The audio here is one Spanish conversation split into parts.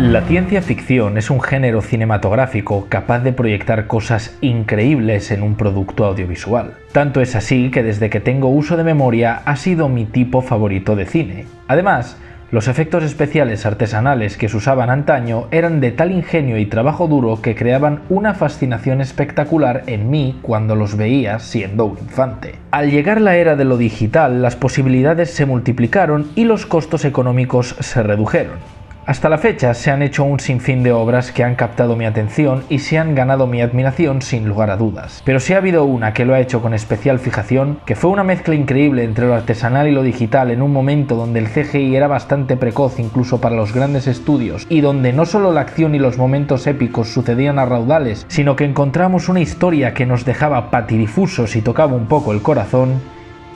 La ciencia ficción es un género cinematográfico capaz de proyectar cosas increíbles en un producto audiovisual. Tanto es así que desde que tengo uso de memoria ha sido mi tipo favorito de cine. Además, los efectos especiales artesanales que se usaban antaño eran de tal ingenio y trabajo duro que creaban una fascinación espectacular en mí cuando los veía siendo un infante. Al llegar la era de lo digital, las posibilidades se multiplicaron y los costos económicos se redujeron. Hasta la fecha se han hecho un sinfín de obras que han captado mi atención y se han ganado mi admiración sin lugar a dudas. Pero si ha habido una que lo ha hecho con especial fijación, que fue una mezcla increíble entre lo artesanal y lo digital en un momento donde el CGI era bastante precoz incluso para los grandes estudios y donde no solo la acción y los momentos épicos sucedían a raudales, sino que encontramos una historia que nos dejaba patidifusos y tocaba un poco el corazón,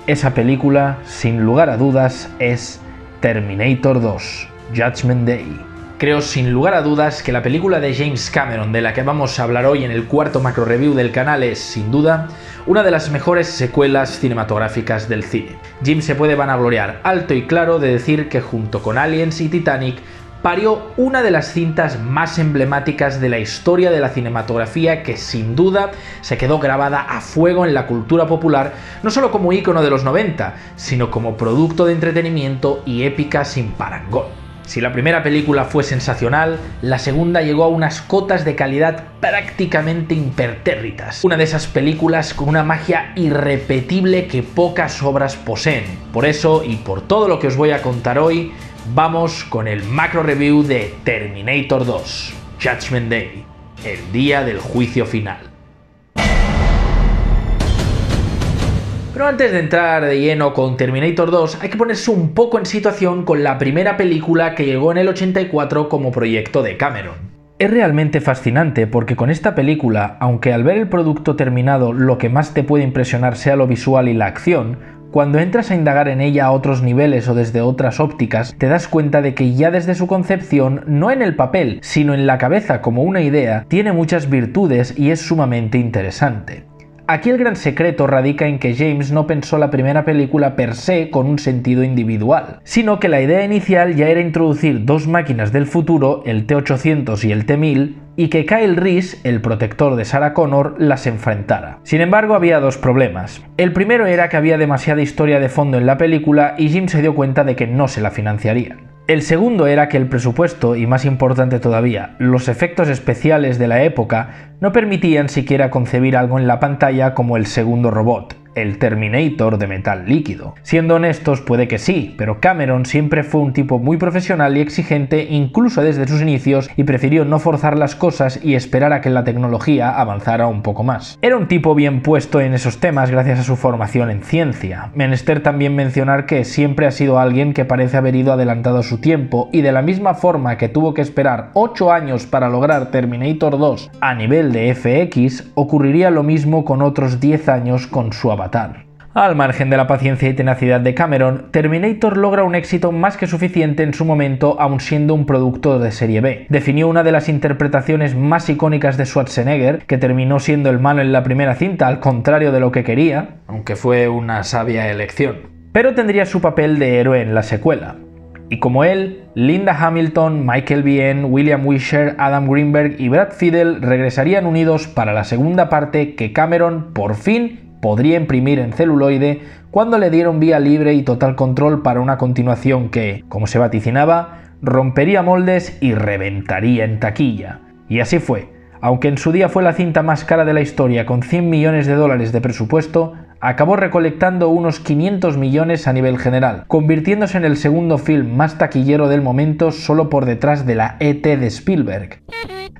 esa película, sin lugar a dudas, es Terminator 2. Judgment Day. Creo sin lugar a dudas que la película de James Cameron de la que vamos a hablar hoy en el cuarto macro review del canal es, sin duda, una de las mejores secuelas cinematográficas del cine. Jim se puede vanagloriar alto y claro de decir que junto con Aliens y Titanic parió una de las cintas más emblemáticas de la historia de la cinematografía que sin duda se quedó grabada a fuego en la cultura popular, no solo como ícono de los 90, sino como producto de entretenimiento y épica sin parangón. Si la primera película fue sensacional, la segunda llegó a unas cotas de calidad prácticamente impertérritas. Una de esas películas con una magia irrepetible que pocas obras poseen. Por eso, y por todo lo que os voy a contar hoy, vamos con el macro review de Terminator 2, Judgment Day, el día del juicio final. Pero antes de entrar de lleno con Terminator 2, hay que ponerse un poco en situación con la primera película que llegó en el 84 como proyecto de Cameron. Es realmente fascinante porque con esta película, aunque al ver el producto terminado lo que más te puede impresionar sea lo visual y la acción, cuando entras a indagar en ella a otros niveles o desde otras ópticas, te das cuenta de que ya desde su concepción, no en el papel, sino en la cabeza como una idea, tiene muchas virtudes y es sumamente interesante. Aquí el gran secreto radica en que James no pensó la primera película per se con un sentido individual, sino que la idea inicial ya era introducir dos máquinas del futuro, el T-800 y el T-1000, y que Kyle Reese, el protector de Sarah Connor, las enfrentara. Sin embargo, había dos problemas. El primero era que había demasiada historia de fondo en la película y Jim se dio cuenta de que no se la financiarían. El segundo era que el presupuesto, y más importante todavía, los efectos especiales de la época, no permitían siquiera concebir algo en la pantalla como el segundo robot, el Terminator de metal líquido. Siendo honestos, puede que sí, pero Cameron siempre fue un tipo muy profesional y exigente incluso desde sus inicios y prefirió no forzar las cosas y esperar a que la tecnología avanzara un poco más. Era un tipo bien puesto en esos temas gracias a su formación en ciencia. Menester también mencionar que siempre ha sido alguien que parece haber ido adelantado a su tiempo y de la misma forma que tuvo que esperar 8 años para lograr Terminator 2 a nivel de FX, ocurriría lo mismo con otros 10 años con su Avatar. Al margen de la paciencia y tenacidad de Cameron, Terminator logra un éxito más que suficiente en su momento aun siendo un producto de serie B. Definió una de las interpretaciones más icónicas de Schwarzenegger, que terminó siendo el malo en la primera cinta al contrario de lo que quería, aunque fue una sabia elección. Pero tendría su papel de héroe en la secuela. Y como él, Linda Hamilton, Michael Biehn, William Wisher, Adam Greenberg y Brad Fiedel regresarían unidos para la segunda parte que Cameron por fin podría imprimir en celuloide cuando le dieron vía libre y total control para una continuación que, como se vaticinaba, rompería moldes y reventaría en taquilla. Y así fue. Aunque en su día fue la cinta más cara de la historia con $100 millones de presupuesto, acabó recolectando unos 500 millones a nivel general, convirtiéndose en el segundo film más taquillero del momento solo por detrás de la E.T. de Spielberg.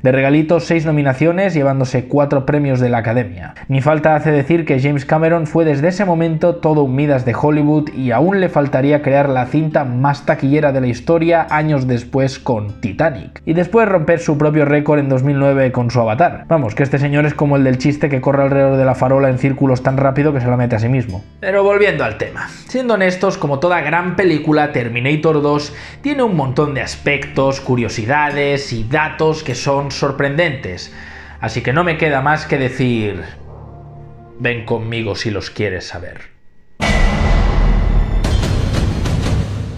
De regalito 6 nominaciones, llevándose 4 premios de la Academia. Ni falta hace decir que James Cameron fue desde ese momento todo un Midas de Hollywood y aún le faltaría crear la cinta más taquillera de la historia años después con Titanic. Y después romper su propio récord en 2009 con su Avatar. Vamos, que este señor es como el del chiste que corre alrededor de la farola en círculos tan rápido que se la mete a sí mismo. Pero volviendo al tema. Siendo honestos, como toda gran película, Terminator 2 tiene un montón de aspectos, curiosidades y datos que son sorprendentes, así que no me queda más que decir: ven conmigo si los quieres saber.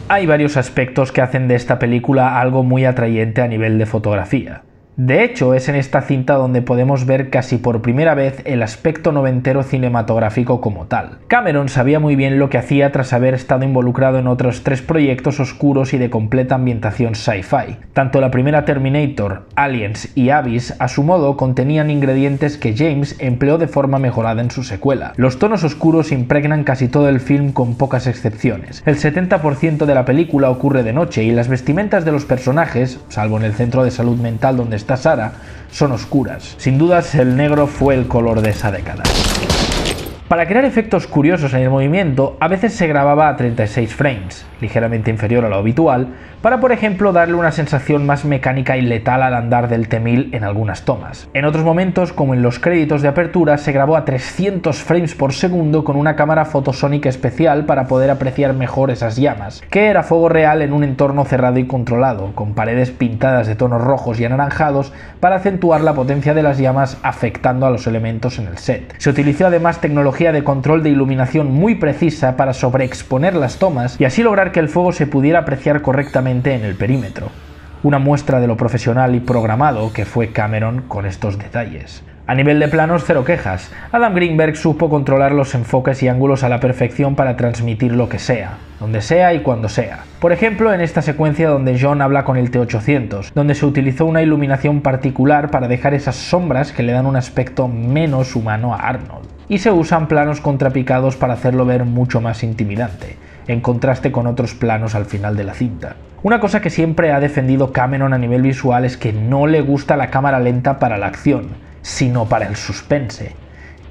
Hay varios aspectos que hacen de esta película algo muy atrayente a nivel de fotografía. De hecho, es en esta cinta donde podemos ver casi por primera vez el aspecto noventero cinematográfico como tal. Cameron sabía muy bien lo que hacía tras haber estado involucrado en otros 3 proyectos oscuros y de completa ambientación sci-fi. Tanto la primera Terminator, Aliens y Abyss, a su modo, contenían ingredientes que James empleó de forma mejorada en su secuela. Los tonos oscuros impregnan casi todo el film con pocas excepciones. El 70% de la película ocurre de noche y las vestimentas de los personajes, salvo en el centro de salud mental donde está Sarah, son oscuras. Sin dudas, el negro fue el color de esa década. Para crear efectos curiosos en el movimiento, a veces se grababa a 36 frames, ligeramente inferior a lo habitual, para por ejemplo darle una sensación más mecánica y letal al andar del T-1000 en algunas tomas. En otros momentos, como en los créditos de apertura, se grabó a 300 frames por segundo con una cámara photosonic especial para poder apreciar mejor esas llamas, que era fuego real en un entorno cerrado y controlado, con paredes pintadas de tonos rojos y anaranjados para acentuar la potencia de las llamas afectando a los elementos en el set. Se utilizó además tecnología de control de iluminación muy precisa para sobreexponer las tomas y así lograr que el fuego se pudiera apreciar correctamente en el perímetro. Una muestra de lo profesional y programado que fue Cameron con estos detalles. A nivel de planos, cero quejas. Adam Greenberg supo controlar los enfoques y ángulos a la perfección para transmitir lo que sea, donde sea y cuando sea. Por ejemplo, en esta secuencia donde John habla con el T-800, donde se utilizó una iluminación particular para dejar esas sombras que le dan un aspecto menos humano a Arnold. Y se usan planos contrapicados para hacerlo ver mucho más intimidante, en contraste con otros planos al final de la cinta. Una cosa que siempre ha defendido Cameron a nivel visual es que no le gusta la cámara lenta para la acción, sino para el suspense.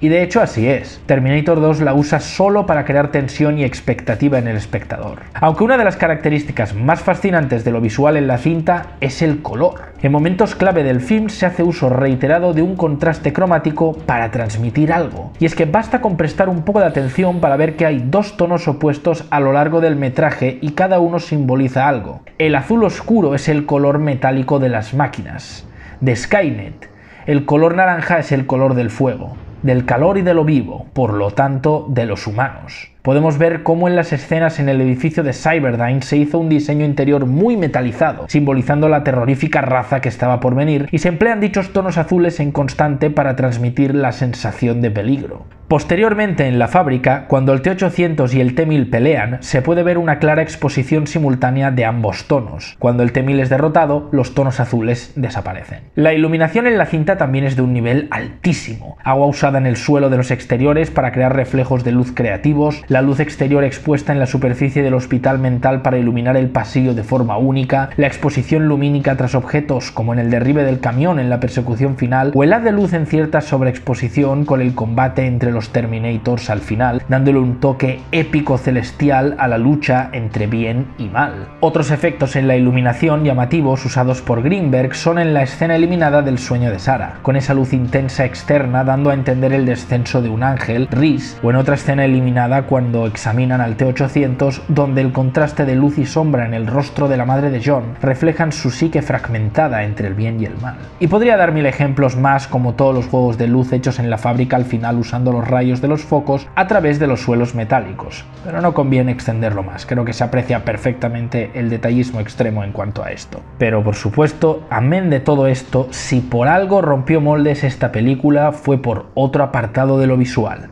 Y de hecho así es. Terminator 2 la usa solo para crear tensión y expectativa en el espectador. Aunque una de las características más fascinantes de lo visual en la cinta es el color. En momentos clave del film se hace uso reiterado de un contraste cromático para transmitir algo. Y es que basta con prestar un poco de atención para ver que hay 2 tonos opuestos a lo largo del metraje y cada uno simboliza algo. El azul oscuro es el color metálico de las máquinas, de Skynet. El color naranja es el color del fuego, del calor y de lo vivo, por lo tanto, de los humanos. Podemos ver cómo en las escenas en el edificio de Cyberdyne se hizo un diseño interior muy metalizado, simbolizando la terrorífica raza que estaba por venir, y se emplean dichos tonos azules en constante para transmitir la sensación de peligro. Posteriormente, en la fábrica, cuando el T-800 y el T-1000 pelean, se puede ver una clara exposición simultánea de ambos tonos. Cuando el T-1000 es derrotado, los tonos azules desaparecen. La iluminación en la cinta también es de un nivel altísimo. Agua usada en el suelo de los exteriores para crear reflejos de luz creativos, la luz exterior expuesta en la superficie del hospital mental para iluminar el pasillo de forma única, la exposición lumínica tras objetos como en el derribe del camión en la persecución final, o el haz de luz en cierta sobreexposición con el combate entre los Terminators al final, dándole un toque épico celestial a la lucha entre bien y mal. Otros efectos en la iluminación llamativos usados por Greenberg son en la escena eliminada del sueño de Sarah, con esa luz intensa externa dando a entender el descenso de un ángel, Reese, o en otra escena eliminada cuando examinan al T-800, donde el contraste de luz y sombra en el rostro de la madre de John reflejan su psique fragmentada entre el bien y el mal. Y podría dar 1000 ejemplos más, como todos los juegos de luz hechos en la fábrica al final usando los rayos de los focos a través de los suelos metálicos, pero no conviene extenderlo más, creo que se aprecia perfectamente el detallismo extremo en cuanto a esto. Pero por supuesto, amén de todo esto, si por algo rompió moldes esta película fue por otro apartado de lo visual,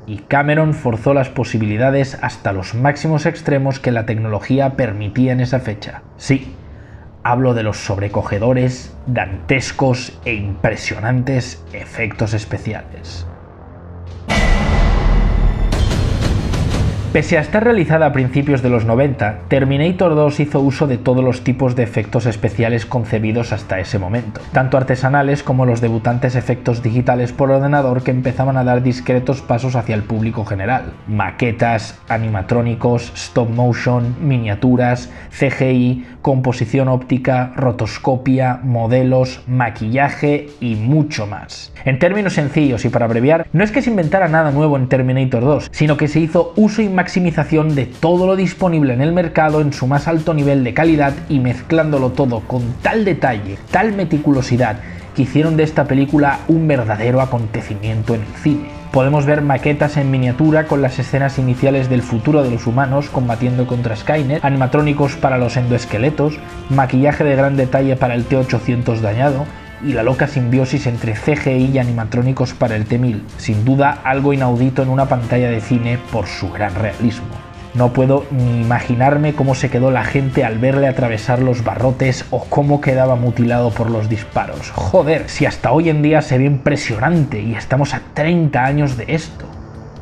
y Cameron forzó las posibilidades hasta los máximos extremos que la tecnología permitía en esa fecha. Sí, hablo de los sobrecogedores, dantescos e impresionantes efectos especiales. Pese a estar realizada a principios de los 90, Terminator 2 hizo uso de todos los tipos de efectos especiales concebidos hasta ese momento, tanto artesanales como los debutantes efectos digitales por ordenador que empezaban a dar discretos pasos hacia el público general. Maquetas, animatrónicos, stop motion, miniaturas, CGI, composición óptica, rotoscopia, modelos, maquillaje y mucho más. En términos sencillos y para abreviar, no es que se inventara nada nuevo en Terminator 2, sino que se hizo uso y maximización de todo lo disponible en el mercado en su más alto nivel de calidad y mezclándolo todo con tal detalle, tal meticulosidad, que hicieron de esta película un verdadero acontecimiento en el cine. Podemos ver maquetas en miniatura con las escenas iniciales del futuro de los humanos combatiendo contra Skynet, animatrónicos para los endoesqueletos, maquillaje de gran detalle para el T-800 dañado y la loca simbiosis entre CGI y animatrónicos para el T-1000, sin duda algo inaudito en una pantalla de cine por su gran realismo. No puedo ni imaginarme cómo se quedó la gente al verle atravesar los barrotes o cómo quedaba mutilado por los disparos. Joder, si hasta hoy en día se ve impresionante y estamos a 30 años de esto.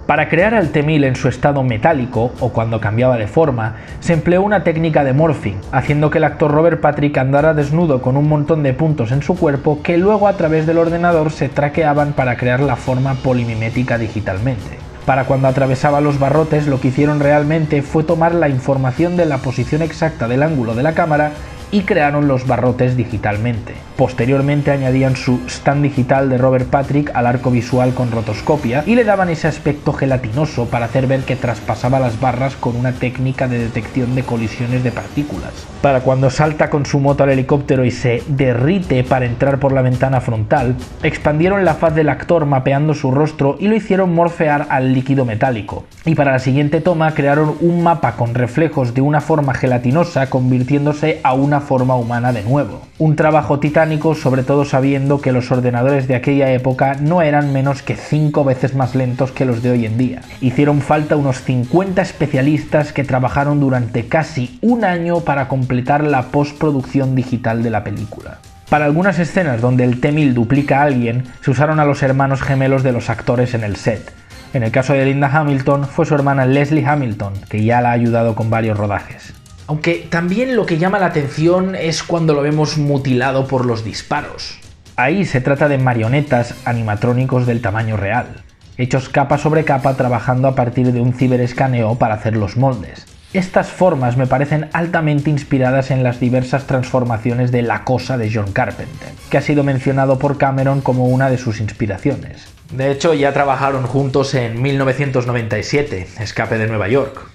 Para crear al T-1000 en su estado metálico, o cuando cambiaba de forma, se empleó una técnica de morphing, haciendo que el actor Robert Patrick andara desnudo con un montón de puntos en su cuerpo que luego a través del ordenador se traqueaban para crear la forma polimimética digitalmente. Para cuando atravesaba los barrotes, lo que hicieron realmente fue tomar la información de la posición exacta del ángulo de la cámara y crearon los barrotes digitalmente. Posteriormente añadían su stand digital de Robert Patrick al arco visual con rotoscopia y le daban ese aspecto gelatinoso para hacer ver que traspasaba las barras con una técnica de detección de colisiones de partículas. Para cuando salta con su moto al helicóptero y se derrite para entrar por la ventana frontal, expandieron la faz del actor mapeando su rostro y lo hicieron morfear al líquido metálico. Y para la siguiente toma crearon un mapa con reflejos de una forma gelatinosa convirtiéndose a una forma humana de nuevo. Un trabajo titánico, sobre todo sabiendo que los ordenadores de aquella época no eran menos que 5 veces más lentos que los de hoy en día. Hicieron falta unos 50 especialistas que trabajaron durante casi un año para completar la postproducción digital de la película. Para algunas escenas donde el T-1000 duplica a alguien, se usaron a los hermanos gemelos de los actores en el set. En el caso de Linda Hamilton fue su hermana Leslie Hamilton, que ya la ha ayudado con varios rodajes. Aunque también lo que llama la atención es cuando lo vemos mutilado por los disparos. Ahí se trata de marionetas animatrónicos del tamaño real, hechos capa sobre capa trabajando a partir de un ciberescaneo para hacer los moldes. Estas formas me parecen altamente inspiradas en las diversas transformaciones de La Cosa de John Carpenter, que ha sido mencionado por Cameron como una de sus inspiraciones. De hecho, ya trabajaron juntos en 1997, Escape de Nueva York.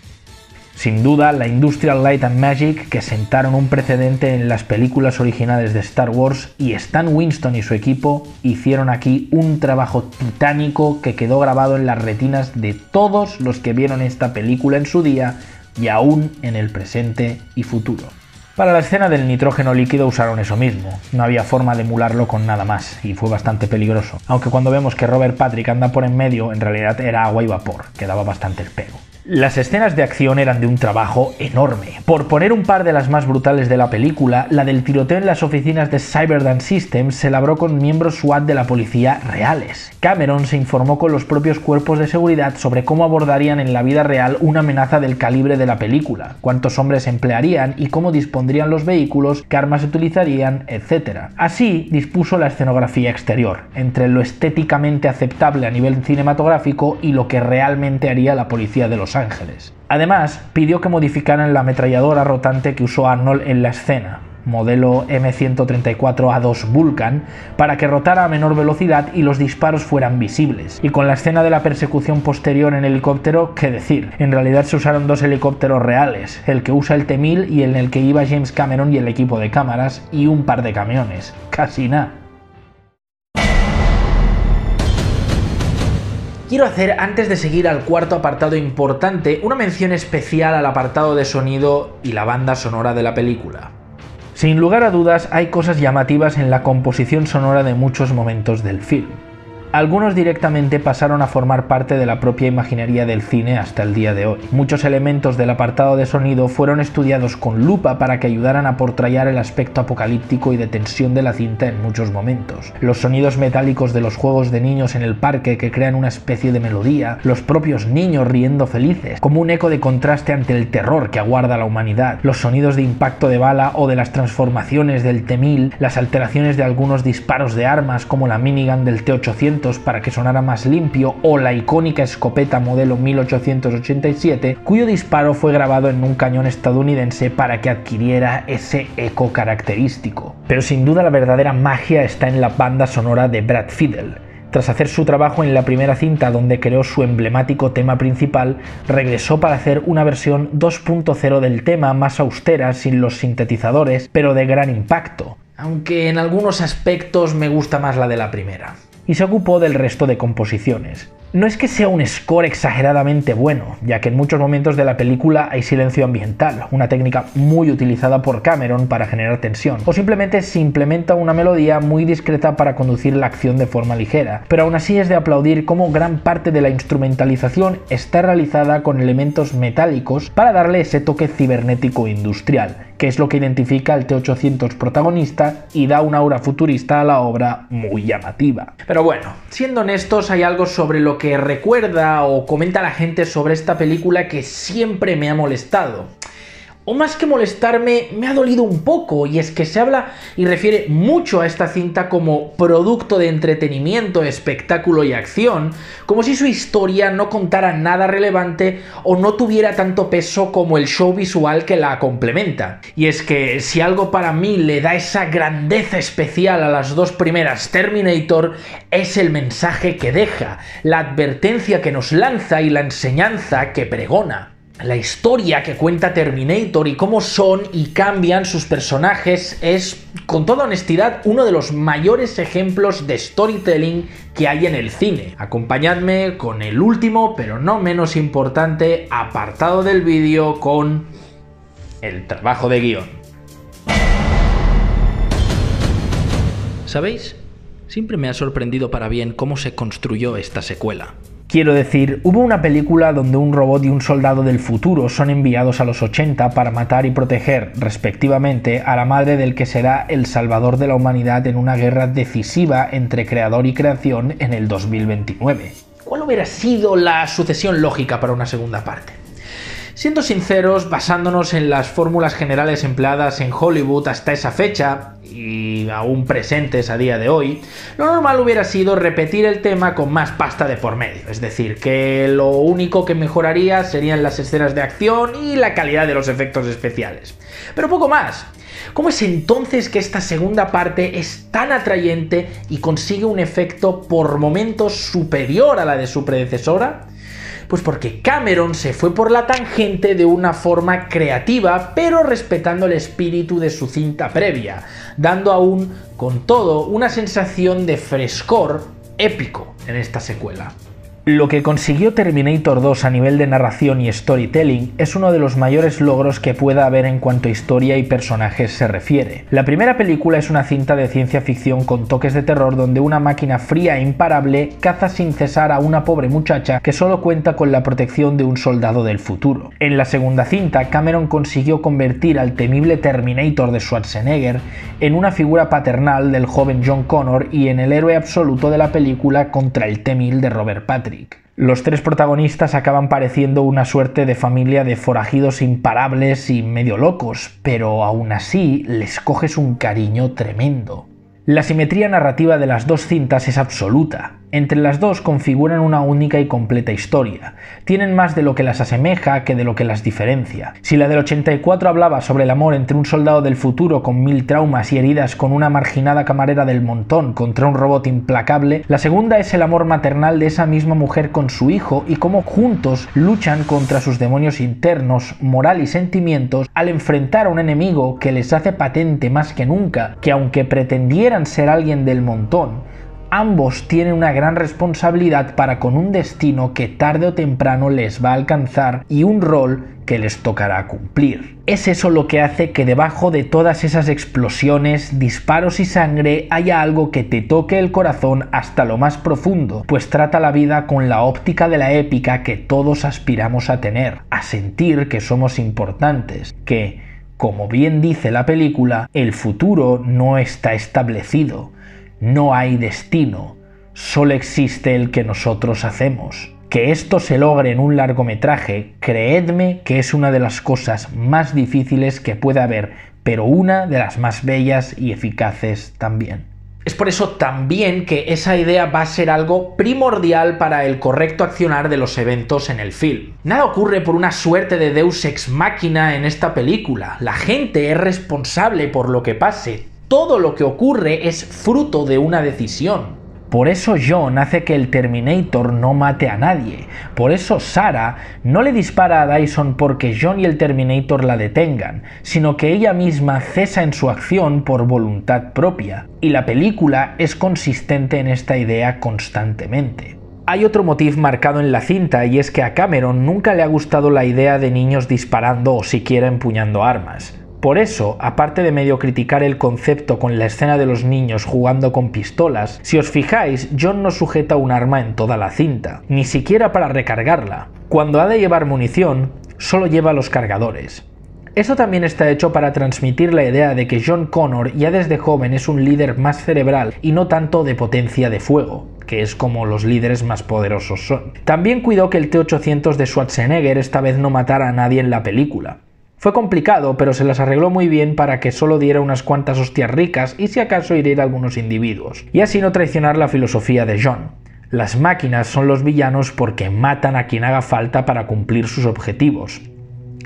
Sin duda, la Industrial Light and Magic, que sentaron un precedente en las películas originales de Star Wars, y Stan Winston y su equipo hicieron aquí un trabajo titánico que quedó grabado en las retinas de todos los que vieron esta película en su día y aún en el presente y futuro. Para la escena del nitrógeno líquido usaron eso mismo, no había forma de emularlo con nada más y fue bastante peligroso, aunque cuando vemos que Robert Patrick anda por en medio en realidad era agua y vapor, que daba bastante el pego. Las escenas de acción eran de un trabajo enorme. Por poner un par de las más brutales de la película, la del tiroteo en las oficinas de Cyberdyne Systems se labró con miembros SWAT de la policía reales. Cameron se informó con los propios cuerpos de seguridad sobre cómo abordarían en la vida real una amenaza del calibre de la película, cuántos hombres emplearían y cómo dispondrían los vehículos, qué armas utilizarían, etc. Así dispuso la escenografía exterior, entre lo estéticamente aceptable a nivel cinematográfico y lo que realmente haría la policía de Los Ángeles. Además, pidió que modificaran la ametralladora rotante que usó Arnold en la escena, modelo M134A2 Vulcan, para que rotara a menor velocidad y los disparos fueran visibles. Y con la escena de la persecución posterior en helicóptero, qué decir, en realidad se usaron dos helicópteros reales, el que usa el T-1000 y en el que iba James Cameron y el equipo de cámaras, y un par de camiones. Casi nada. Quiero hacer, antes de seguir al cuarto apartado importante, una mención especial al apartado de sonido y la banda sonora de la película. Sin lugar a dudas, hay cosas llamativas en la composición sonora de muchos momentos del film. Algunos directamente pasaron a formar parte de la propia imaginería del cine hasta el día de hoy. Muchos elementos del apartado de sonido fueron estudiados con lupa para que ayudaran a portrayar el aspecto apocalíptico y de tensión de la cinta en muchos momentos. Los sonidos metálicos de los juegos de niños en el parque que crean una especie de melodía, los propios niños riendo felices, como un eco de contraste ante el terror que aguarda a la humanidad, los sonidos de impacto de bala o de las transformaciones del T-1000, las alteraciones de algunos disparos de armas como la minigun del T-800 para que sonara más limpio, o la icónica escopeta modelo 1887, cuyo disparo fue grabado en un cañón estadounidense para que adquiriera ese eco característico. Pero sin duda la verdadera magia está en la banda sonora de Brad Fiedel. Tras hacer su trabajo en la primera cinta donde creó su emblemático tema principal, regresó para hacer una versión 2.0 del tema más austera, sin los sintetizadores, pero de gran impacto, aunque en algunos aspectos me gusta más la de la primera. Y se ocupó del resto de composiciones. No es que sea un score exageradamente bueno, ya que en muchos momentos de la película hay silencio ambiental, una técnica muy utilizada por Cameron para generar tensión, o simplemente se implementa una melodía muy discreta para conducir la acción de forma ligera, pero aún así es de aplaudir cómo gran parte de la instrumentalización está realizada con elementos metálicos para darle ese toque cibernético industrial, que es lo que identifica al T-800 protagonista y da una aura futurista a la obra muy llamativa. Pero bueno, siendo honestos, hay algo sobre lo que recuerda o comenta la gente sobre esta película que siempre me ha molestado. O más que molestarme, me ha dolido un poco, y es que se habla y refiere mucho a esta cinta como producto de entretenimiento, espectáculo y acción, como si su historia no contara nada relevante o no tuviera tanto peso como el show visual que la complementa. Y es que si algo para mí le da esa grandeza especial a las dos primeras Terminator, es el mensaje que deja, la advertencia que nos lanza y la enseñanza que pregona. La historia que cuenta Terminator y cómo son y cambian sus personajes es, con toda honestidad, uno de los mayores ejemplos de storytelling que hay en el cine. Acompañadme con el último, pero no menos importante, apartado del vídeo con el trabajo de guión. ¿Sabéis? Siempre me ha sorprendido para bien cómo se construyó esta secuela. Quiero decir, hubo una película donde un robot y un soldado del futuro son enviados a los 80 para matar y proteger, respectivamente, a la madre del que será el salvador de la humanidad en una guerra decisiva entre creador y creación en el 2029. ¿Cuál hubiera sido la sucesión lógica para una segunda parte? Siendo sinceros, basándonos en las fórmulas generales empleadas en Hollywood hasta esa fecha, y aún presentes a día de hoy, lo normal hubiera sido repetir el tema con más pasta de por medio, es decir, que lo único que mejoraría serían las escenas de acción y la calidad de los efectos especiales. Pero poco más. ¿Cómo es entonces que esta segunda parte es tan atrayente y consigue un efecto por momentos superior a la de su predecesora? Pues porque Cameron se fue por la tangente de una forma creativa, pero respetando el espíritu de su cinta previa, dando aún, con todo, una sensación de frescor épico en esta secuela. Lo que consiguió Terminator 2 a nivel de narración y storytelling es uno de los mayores logros que pueda haber en cuanto a historia y personajes se refiere. La primera película es una cinta de ciencia ficción con toques de terror donde una máquina fría e imparable caza sin cesar a una pobre muchacha que solo cuenta con la protección de un soldado del futuro. En la segunda cinta, Cameron consiguió convertir al temible Terminator de Schwarzenegger en una figura paternal del joven John Connor y en el héroe absoluto de la película contra el T-1000 de Robert Patrick. Los tres protagonistas acaban pareciendo una suerte de familia de forajidos imparables y medio locos, pero aún así les coges un cariño tremendo. La simetría narrativa de las dos cintas es absoluta. Entre las dos configuran una única y completa historia. Tienen más de lo que las asemeja que de lo que las diferencia. Si la del 84 hablaba sobre el amor entre un soldado del futuro con 1000 traumas y heridas con una marginada camarera del montón contra un robot implacable, la segunda es el amor maternal de esa misma mujer con su hijo y cómo juntos luchan contra sus demonios internos, moral y sentimientos al enfrentar a un enemigo que les hace patente más que nunca que aunque pretendieran ser alguien del montón, ambos tienen una gran responsabilidad para con un destino que tarde o temprano les va a alcanzar y un rol que les tocará cumplir. Es eso lo que hace que debajo de todas esas explosiones, disparos y sangre haya algo que te toque el corazón hasta lo más profundo, pues trata la vida con la óptica de la épica que todos aspiramos a tener, a sentir que somos importantes, que, como bien dice la película, el futuro no está establecido. No hay destino, solo existe el que nosotros hacemos. Que esto se logre en un largometraje, creedme que es una de las cosas más difíciles que puede haber, pero una de las más bellas y eficaces también. Es por eso también que esa idea va a ser algo primordial para el correcto accionar de los eventos en el film. Nada ocurre por una suerte de Deus ex machina en esta película. La gente es responsable por lo que pase. Todo lo que ocurre es fruto de una decisión. Por eso John hace que el Terminator no mate a nadie. Por eso Sarah no le dispara a Dyson porque John y el Terminator la detengan, sino que ella misma cesa en su acción por voluntad propia. Y la película es consistente en esta idea constantemente. Hay otro motivo marcado en la cinta y es que a Cameron nunca le ha gustado la idea de niños disparando o siquiera empuñando armas. Por eso, aparte de medio criticar el concepto con la escena de los niños jugando con pistolas, si os fijáis, John no sujeta un arma en toda la cinta, ni siquiera para recargarla. Cuando ha de llevar munición, solo lleva los cargadores. Esto también está hecho para transmitir la idea de que John Connor ya desde joven es un líder más cerebral y no tanto de potencia de fuego, que es como los líderes más poderosos son. También cuidó que el T-800 de Schwarzenegger esta vez no matara a nadie en la película. Fue complicado, pero se las arregló muy bien para que solo diera unas cuantas hostias ricas y si acaso hiriera a algunos individuos, y así no traicionar la filosofía de John. Las máquinas son los villanos porque matan a quien haga falta para cumplir sus objetivos.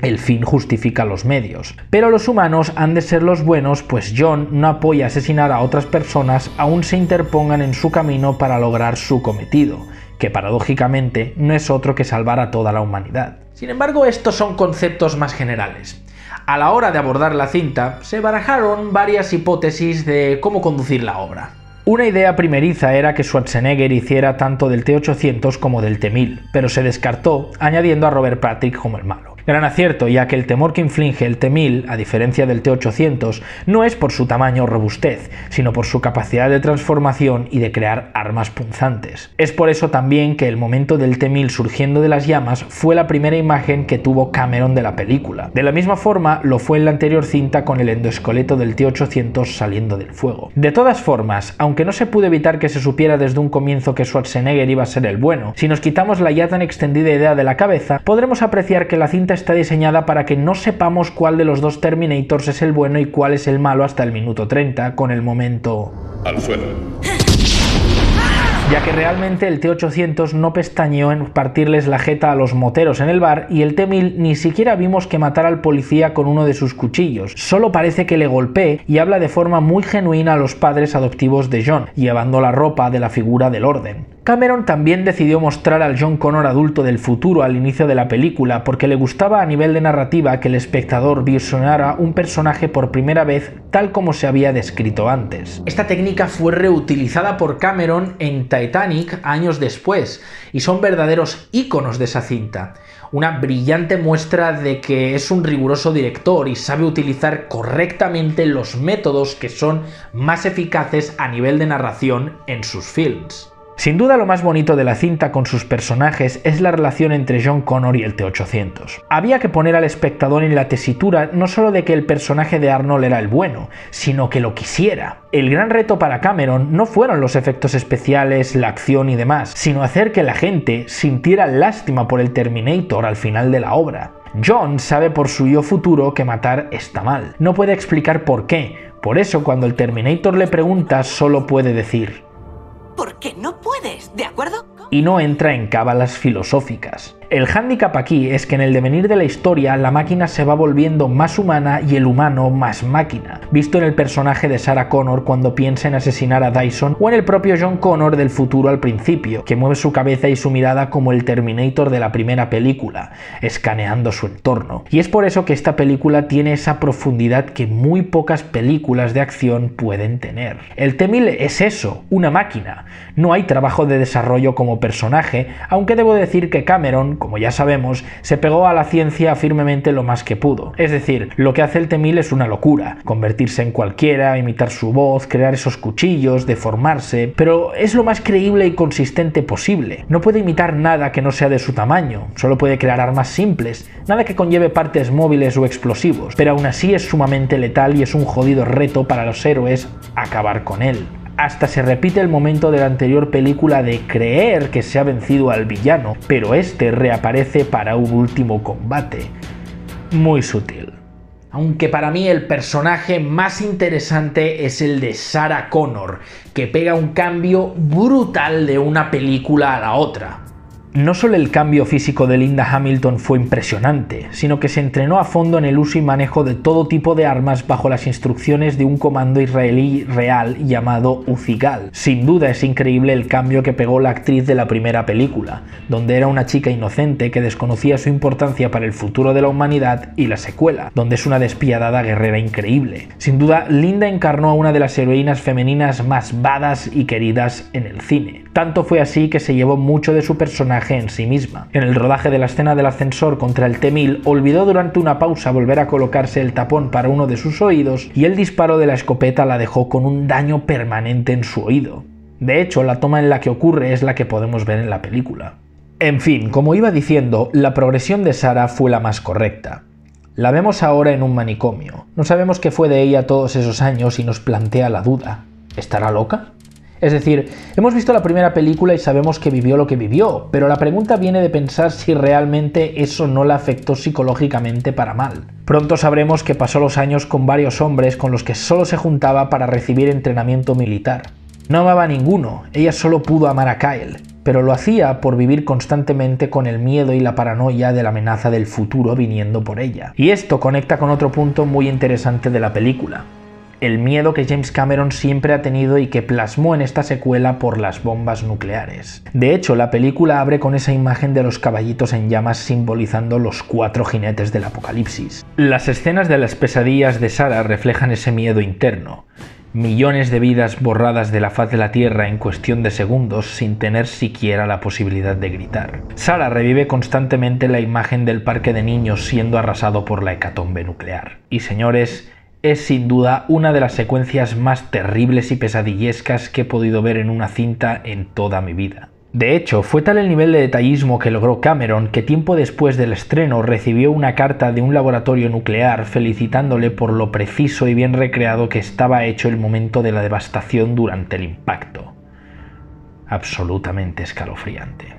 El fin justifica los medios. Pero los humanos han de ser los buenos, pues John no apoya asesinar a otras personas aún se interpongan en su camino para lograr su cometido, que paradójicamente no es otro que salvar a toda la humanidad. Sin embargo, estos son conceptos más generales. A la hora de abordar la cinta, se barajaron varias hipótesis de cómo conducir la obra. Una idea primeriza era que Schwarzenegger hiciera tanto del T-800 como del T-1000, pero se descartó añadiendo a Robert Patrick como el malo. Gran acierto, ya que el temor que inflige el T-1000, a diferencia del T-800, no es por su tamaño o robustez, sino por su capacidad de transformación y de crear armas punzantes. Es por eso también que el momento del T-1000 surgiendo de las llamas fue la primera imagen que tuvo Cameron de la película. De la misma forma, lo fue en la anterior cinta con el endoesqueleto del T-800 saliendo del fuego. De todas formas, aunque no se pudo evitar que se supiera desde un comienzo que Schwarzenegger iba a ser el bueno, si nos quitamos la ya tan extendida idea de la cabeza, podremos apreciar que la cinta está diseñada para que no sepamos cuál de los dos Terminators es el bueno y cuál es el malo hasta el minuto 30, con el momento al suelo. Ya que realmente el T-800 no pestañeó en partirles la jeta a los moteros en el bar y el T-1000 ni siquiera vimos que matara al policía con uno de sus cuchillos, solo parece que le golpee y habla de forma muy genuina a los padres adoptivos de John, llevando la ropa de la figura del orden. Cameron también decidió mostrar al John Connor adulto del futuro al inicio de la película porque le gustaba a nivel de narrativa que el espectador visionara un personaje por primera vez tal como se había descrito antes. Esta técnica fue reutilizada por Cameron en Titanic años después y son verdaderos íconos de esa cinta. Una brillante muestra de que es un riguroso director y sabe utilizar correctamente los métodos que son más eficaces a nivel de narración en sus films. Sin duda lo más bonito de la cinta con sus personajes es la relación entre John Connor y el T-800. Había que poner al espectador en la tesitura no solo de que el personaje de Arnold era el bueno, sino que lo quisiera. El gran reto para Cameron no fueron los efectos especiales, la acción y demás, sino hacer que la gente sintiera lástima por el Terminator al final de la obra. John sabe por su yo futuro que matar está mal. No puede explicar por qué. Por eso cuando el Terminator le pregunta solo puede decir: porque no puedes, ¿de acuerdo? Y no entra en cábalas filosóficas. El hándicap aquí es que en el devenir de la historia la máquina se va volviendo más humana y el humano más máquina, visto en el personaje de Sarah Connor cuando piensa en asesinar a Dyson o en el propio John Connor del futuro al principio, que mueve su cabeza y su mirada como el Terminator de la primera película, escaneando su entorno. Y es por eso que esta película tiene esa profundidad que muy pocas películas de acción pueden tener. El T-1000 es eso, una máquina. No hay trabajo de desarrollo como personaje, aunque debo decir que Cameron, como ya sabemos, se pegó a la ciencia firmemente lo más que pudo. Es decir, lo que hace el T-1000 es una locura, convertirse en cualquiera, imitar su voz, crear esos cuchillos, deformarse, pero es lo más creíble y consistente posible. No puede imitar nada que no sea de su tamaño, solo puede crear armas simples, nada que conlleve partes móviles o explosivos, pero aún así es sumamente letal y es un jodido reto para los héroes acabar con él. Hasta se repite el momento de la anterior película de creer que se ha vencido al villano, pero este reaparece para un último combate. Muy sutil. Aunque para mí el personaje más interesante es el de Sarah Connor, que pega un cambio brutal de una película a la otra. No solo el cambio físico de Linda Hamilton fue impresionante, sino que se entrenó a fondo en el uso y manejo de todo tipo de armas bajo las instrucciones de un comando israelí real llamado Uzigal. Sin duda es increíble el cambio que pegó la actriz de la primera película, donde era una chica inocente que desconocía su importancia para el futuro de la humanidad, y la secuela, donde es una despiadada guerrera increíble. Sin duda, Linda encarnó a una de las heroínas femeninas más badass y queridas en el cine. Tanto fue así que se llevó mucho de su personaje en sí misma. En el rodaje de la escena del ascensor contra el T-1000, olvidó durante una pausa volver a colocarse el tapón para uno de sus oídos, y el disparo de la escopeta la dejó con un daño permanente en su oído. De hecho, la toma en la que ocurre es la que podemos ver en la película. En fin, como iba diciendo, la progresión de Sarah fue la más correcta. La vemos ahora en un manicomio. No sabemos qué fue de ella todos esos años y nos plantea la duda. ¿Estará loca? Es decir, hemos visto la primera película y sabemos que vivió lo que vivió, pero la pregunta viene de pensar si realmente eso no la afectó psicológicamente para mal. Pronto sabremos que pasó los años con varios hombres con los que solo se juntaba para recibir entrenamiento militar. No amaba a ninguno, ella solo pudo amar a Kyle, pero lo hacía por vivir constantemente con el miedo y la paranoia de la amenaza del futuro viniendo por ella. Y esto conecta con otro punto muy interesante de la película: el miedo que James Cameron siempre ha tenido y que plasmó en esta secuela por las bombas nucleares. De hecho, la película abre con esa imagen de los caballitos en llamas simbolizando los 4 jinetes del apocalipsis. Las escenas de las pesadillas de Sarah reflejan ese miedo interno. Millones de vidas borradas de la faz de la Tierra en cuestión de segundos sin tener siquiera la posibilidad de gritar. Sarah revive constantemente la imagen del parque de niños siendo arrasado por la hecatombe nuclear. Y señores, es sin duda una de las secuencias más terribles y pesadillescas que he podido ver en una cinta en toda mi vida. De hecho, fue tal el nivel de detallismo que logró Cameron que tiempo después del estreno recibió una carta de un laboratorio nuclear felicitándole por lo preciso y bien recreado que estaba hecho el momento de la devastación durante el impacto. Absolutamente escalofriante.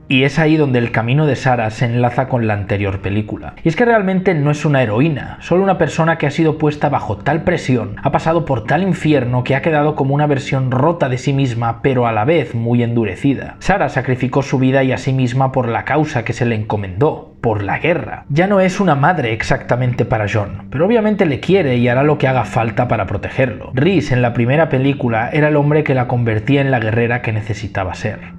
Y es ahí donde el camino de Sarah se enlaza con la anterior película. Y es que realmente no es una heroína, solo una persona que ha sido puesta bajo tal presión, ha pasado por tal infierno que ha quedado como una versión rota de sí misma, pero a la vez muy endurecida. Sarah sacrificó su vida y a sí misma por la causa que se le encomendó, por la guerra. Ya no es una madre exactamente para John, pero obviamente le quiere y hará lo que haga falta para protegerlo. Reese en la primera película era el hombre que la convertía en la guerrera que necesitaba ser.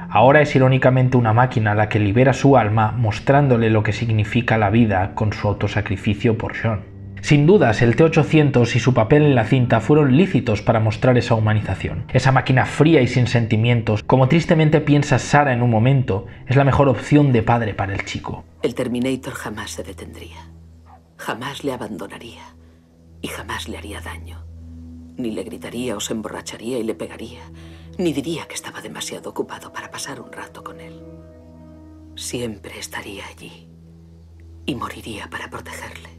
Ahora es irónicamente una máquina la que libera su alma, mostrándole lo que significa la vida con su autosacrificio por John. Sin dudas, el T-800 y su papel en la cinta fueron lícitos para mostrar esa humanización. Esa máquina fría y sin sentimientos, como tristemente piensa Sarah en un momento, es la mejor opción de padre para el chico. El Terminator jamás se detendría. Jamás le abandonaría. Y jamás le haría daño. Ni le gritaría o se emborracharía y le pegaría. Ni diría que estaba demasiado ocupado para pasar un rato con él. Siempre estaría allí. Y moriría para protegerle.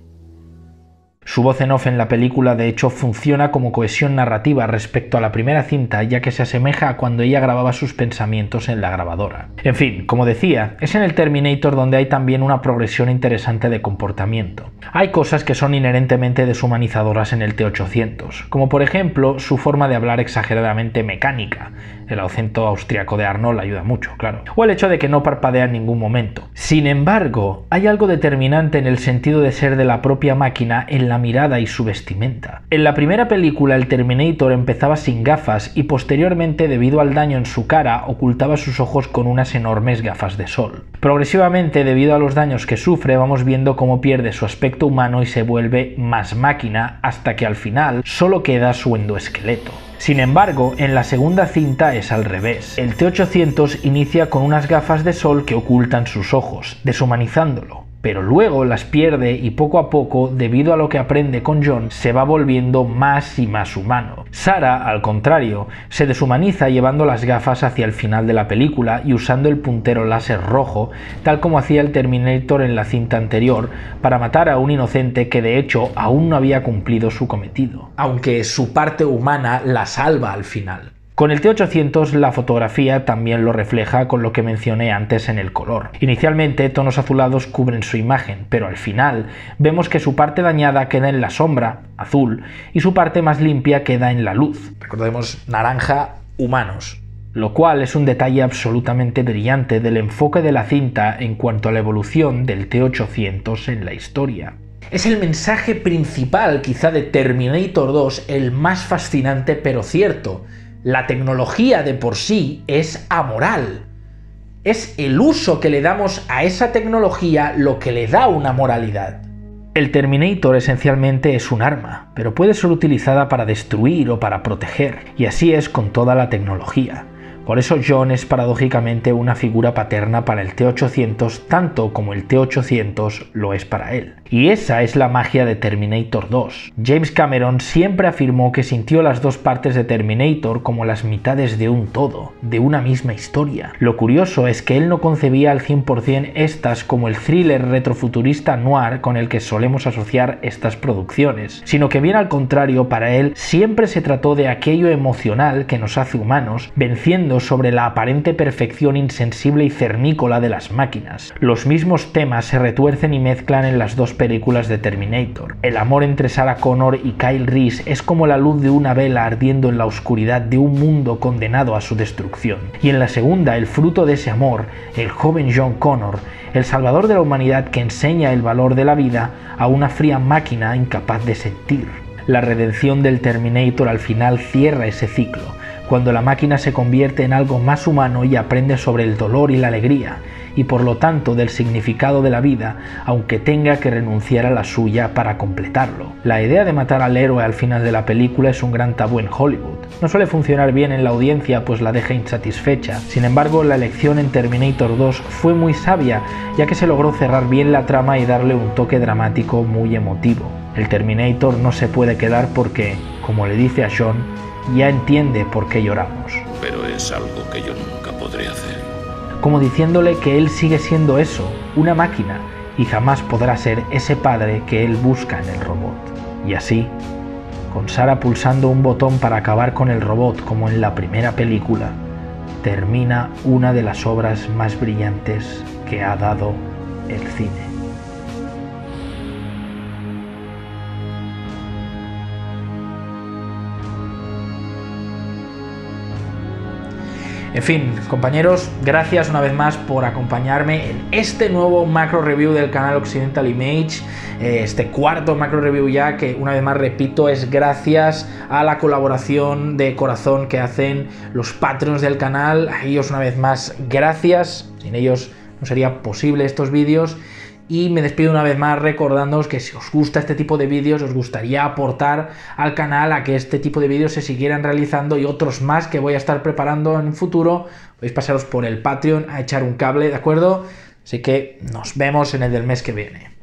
Su voz en off en la película de hecho funciona como cohesión narrativa respecto a la primera cinta, ya que se asemeja a cuando ella grababa sus pensamientos en la grabadora. En fin, como decía, es en el Terminator donde hay también una progresión interesante de comportamiento. Hay cosas que son inherentemente deshumanizadoras en el T-800, como por ejemplo su forma de hablar exageradamente mecánica. El acento austriaco de Arnold ayuda mucho, claro. O el hecho de que no parpadea en ningún momento. Sin embargo, hay algo determinante en el sentido de ser de la propia máquina en la mirada y su vestimenta. En la primera película el Terminator empezaba sin gafas y posteriormente, debido al daño en su cara, ocultaba sus ojos con unas enormes gafas de sol. Progresivamente, debido a los daños que sufre, vamos viendo cómo pierde su aspecto humano y se vuelve más máquina hasta que al final solo queda su endoesqueleto. Sin embargo, en la segunda cinta es al revés. El T-800 inicia con unas gafas de sol que ocultan sus ojos, deshumanizándolo. Pero luego las pierde y poco a poco, debido a lo que aprende con John, se va volviendo más y más humano. Sarah, al contrario, se deshumaniza llevando las gafas hacia el final de la película y usando el puntero láser rojo, tal como hacía el Terminator en la cinta anterior, para matar a un inocente que de hecho aún no había cumplido su cometido. Aunque su parte humana la salva al final. Con el T-800 la fotografía también lo refleja con lo que mencioné antes en el color. Inicialmente tonos azulados cubren su imagen, pero al final vemos que su parte dañada queda en la sombra, azul, y su parte más limpia queda en la luz. Recordemos, naranja, humanos. lo cual es un detalle absolutamente brillante del enfoque de la cinta en cuanto a la evolución del T-800 en la historia. Es el mensaje principal quizá de Terminator 2, el más fascinante pero cierto. La tecnología de por sí es amoral. Es el uso que le damos a esa tecnología lo que le da una moralidad. El Terminator esencialmente es un arma, pero puede ser utilizada para destruir o para proteger, y así es con toda la tecnología. Por eso John es paradójicamente una figura paterna para el T-800 tanto como el T-800 lo es para él. Y esa es la magia de Terminator 2. James Cameron siempre afirmó que sintió las dos partes de Terminator como las mitades de un todo, de una misma historia. Lo curioso es que él no concebía al 100% estas como el thriller retrofuturista noir con el que solemos asociar estas producciones, sino que bien al contrario, para él siempre se trató de aquello emocional que nos hace humanos, venciendo sobre la aparente perfección insensible y cernícola de las máquinas. Los mismos temas se retuercen y mezclan en las dos películas de Terminator. El amor entre Sarah Connor y Kyle Reese es como la luz de una vela ardiendo en la oscuridad de un mundo condenado a su destrucción. Y en la segunda, el fruto de ese amor, el joven John Connor, el salvador de la humanidad que enseña el valor de la vida a una fría máquina incapaz de sentir. La redención del Terminator al final cierra ese ciclo, cuando la máquina se convierte en algo más humano y aprende sobre el dolor y la alegría, y por lo tanto del significado de la vida, aunque tenga que renunciar a la suya para completarlo. La idea de matar al héroe al final de la película es un gran tabú en Hollywood. No suele funcionar bien en la audiencia, pues la deja insatisfecha. Sin embargo, la elección en Terminator 2 fue muy sabia, ya que se logró cerrar bien la trama y darle un toque dramático muy emotivo. El Terminator no se puede quedar porque, como le dice a John, ya entiende por qué lloramos. Pero es algo que yo nunca podré hacer. Como diciéndole que él sigue siendo eso, una máquina, y jamás podrá ser ese padre que él busca en el robot. Y así, con Sarah pulsando un botón para acabar con el robot como en la primera película, termina una de las obras más brillantes que ha dado el cine. En fin, compañeros, gracias una vez más por acompañarme en este nuevo macro review del canal Occidental Image, este cuarto macro review ya, que una vez más repito, es gracias a la colaboración de corazón que hacen los Patreons del canal. A ellos una vez más, gracias, sin ellos no sería posible estos vídeos. Y me despido una vez más recordándoos que si os gusta este tipo de vídeos, os gustaría aportar al canal a que este tipo de vídeos se siguieran realizando y otros más que voy a estar preparando en un futuro, podéis pasaros por el Patreon a echar un cable, ¿de acuerdo? Así que nos vemos en el del mes que viene.